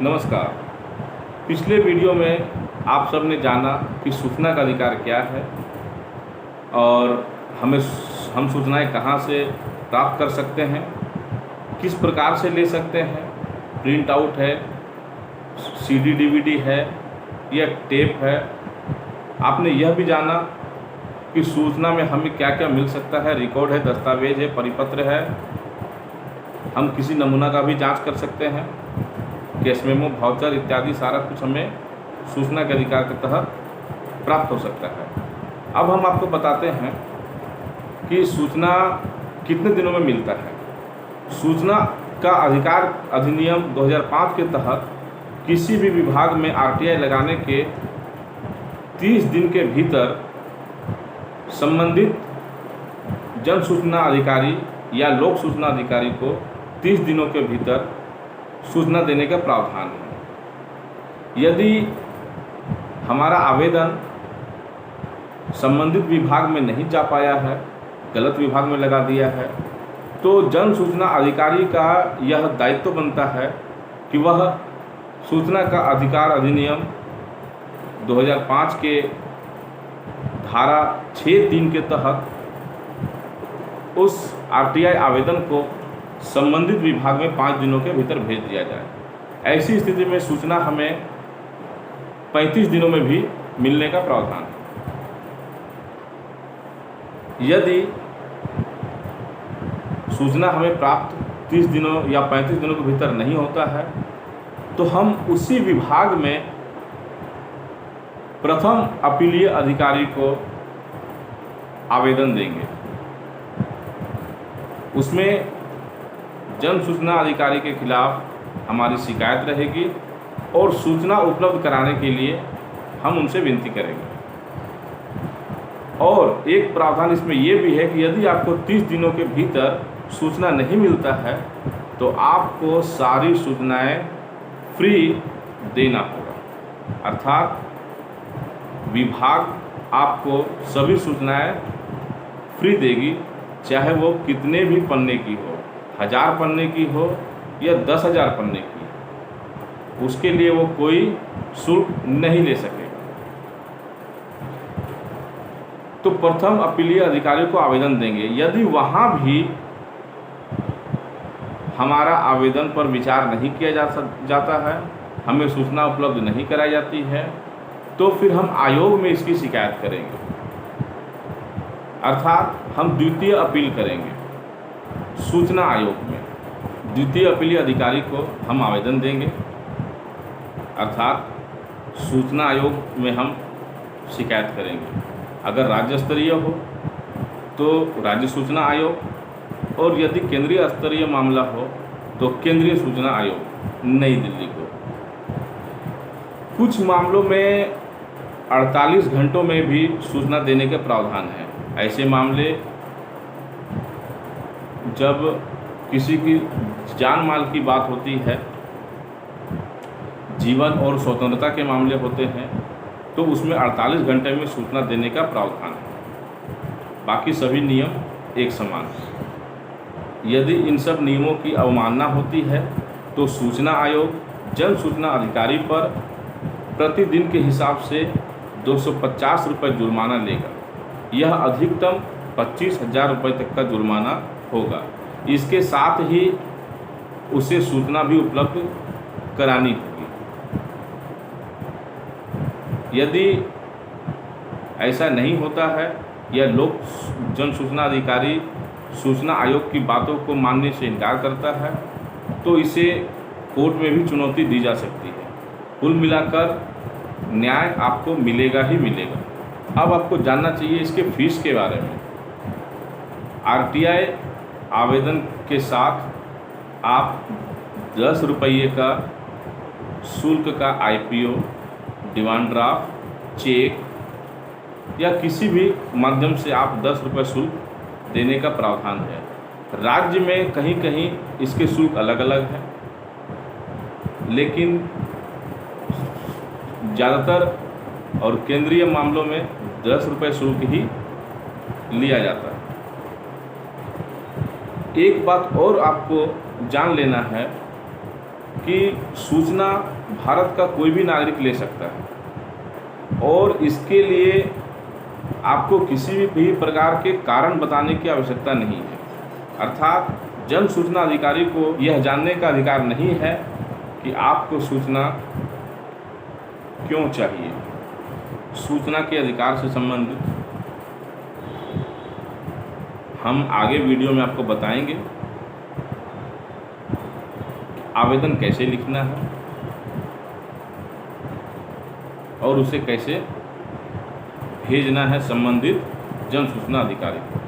नमस्कार। पिछले वीडियो में आप सब ने जाना कि सूचना का अधिकार क्या है और हम सूचनाएं कहां से प्राप्त कर सकते हैं, किस प्रकार से ले सकते हैं, प्रिंट आउट है, सीडी डीवीडी है या टेप है। आपने यह भी जाना कि सूचना में हमें क्या क्या मिल सकता है, रिकॉर्ड है, दस्तावेज है, परिपत्र है। हम किसी नमूना का भी जांच कर सकते हैं, केस मेमो, वाउचर इत्यादि सारा कुछ हमें सूचना के अधिकार के तहत प्राप्त हो सकता है। अब हम आपको बताते हैं कि सूचना कितने दिनों में मिलता है। सूचना का अधिकार अधिनियम 2005 के तहत किसी भी विभाग में आरटीआई लगाने के 30 दिन के भीतर संबंधित जन सूचना अधिकारी या लोक सूचना अधिकारी को 30 दिनों के भीतर सूचना देने का प्रावधान है। यदि हमारा आवेदन संबंधित विभाग में नहीं जा पाया है, गलत विभाग में लगा दिया है, तो जन सूचना अधिकारी का यह दायित्व बनता है कि वह सूचना का अधिकार अधिनियम 2005 के धारा 6(3) के तहत उस आरटीआई आवेदन को संबंधित विभाग में 5 दिनों के भीतर भेज दिया जाए। ऐसी स्थिति में सूचना हमें 35 दिनों में भी मिलने का प्रावधान है। यदि सूचना हमें प्राप्त 30 दिनों या 35 दिनों के भीतर नहीं होता है तो हम उसी विभाग में प्रथम अपीलीय अधिकारी को आवेदन देंगे। उसमें जन सूचना अधिकारी के खिलाफ हमारी शिकायत रहेगी और सूचना उपलब्ध कराने के लिए हम उनसे विनती करेंगे। और एक प्रावधान इसमें यह भी है कि यदि आपको 30 दिनों के भीतर सूचना नहीं मिलता है तो आपको सारी सूचनाएं फ्री देना होगा, अर्थात विभाग आपको सभी सूचनाएं फ्री देगी, चाहे वो कितने भी पन्ने की हो, 1000 पन्ने की हो या 10,000 पन्ने की, उसके लिए वो कोई शुल्क नहीं ले सकेगा। तो प्रथम अपीलीय अधिकारी को आवेदन देंगे। यदि वहाँ भी हमारा आवेदन पर विचार नहीं किया जाता है, हमें सूचना उपलब्ध नहीं कराई जाती है, तो फिर हम आयोग में इसकी शिकायत करेंगे, अर्थात हम द्वितीय अपील करेंगे। सूचना आयोग में द्वितीय अपीलीय अधिकारी को हम आवेदन देंगे, अर्थात सूचना आयोग में हम शिकायत करेंगे। अगर राज्य स्तरीय हो तो राज्य सूचना आयोग, और यदि केंद्रीय स्तरीय मामला हो तो केंद्रीय सूचना आयोग नई दिल्ली को। कुछ मामलों में 48 घंटों में भी सूचना देने के प्रावधान है। ऐसे मामले जब किसी की जान माल की बात होती है, जीवन और स्वतंत्रता के मामले होते हैं, तो उसमें 48 घंटे में सूचना देने का प्रावधान है। बाकी सभी नियम एक समान हैं। यदि इन सब नियमों की अवमानना होती है तो सूचना आयोग जन सूचना अधिकारी पर प्रतिदिन के हिसाब से 250 रुपये जुर्माना लेगा। यह अधिकतम 25,000 रुपये तक का जुर्माना होगा। इसके साथ ही उसे सूचना भी उपलब्ध करानी होगी। यदि ऐसा नहीं होता है या लोक जन सूचना अधिकारी सूचना आयोग की बातों को मानने से इनकार करता है तो इसे कोर्ट में भी चुनौती दी जा सकती है। कुल मिलाकर न्याय आपको मिलेगा ही मिलेगा। अब आपको जानना चाहिए इसके फीस के बारे में। आरटीआई आवेदन के साथ आप 10 रुपये का शुल्क का आईपीओ, डिमांड ड्राफ्ट, चेक या किसी भी माध्यम से आप 10 रुपये शुल्क देने का प्रावधान है। राज्य में कहीं कहीं इसके शुल्क अलग अलग हैं, लेकिन ज़्यादातर और केंद्रीय मामलों में 10 रुपये शुल्क ही लिया जाता है। एक बात और आपको जान लेना है कि सूचना भारत का कोई भी नागरिक ले सकता है और इसके लिए आपको किसी भी प्रकार के कारण बताने की आवश्यकता नहीं है। अर्थात जन सूचना अधिकारी को यह जानने का अधिकार नहीं है कि आपको सूचना क्यों चाहिए। सूचना के अधिकार से संबंधित हम आगे वीडियो में आपको बताएंगे आवेदन कैसे लिखना है और उसे कैसे भेजना है संबंधित जन सूचना अधिकारी को।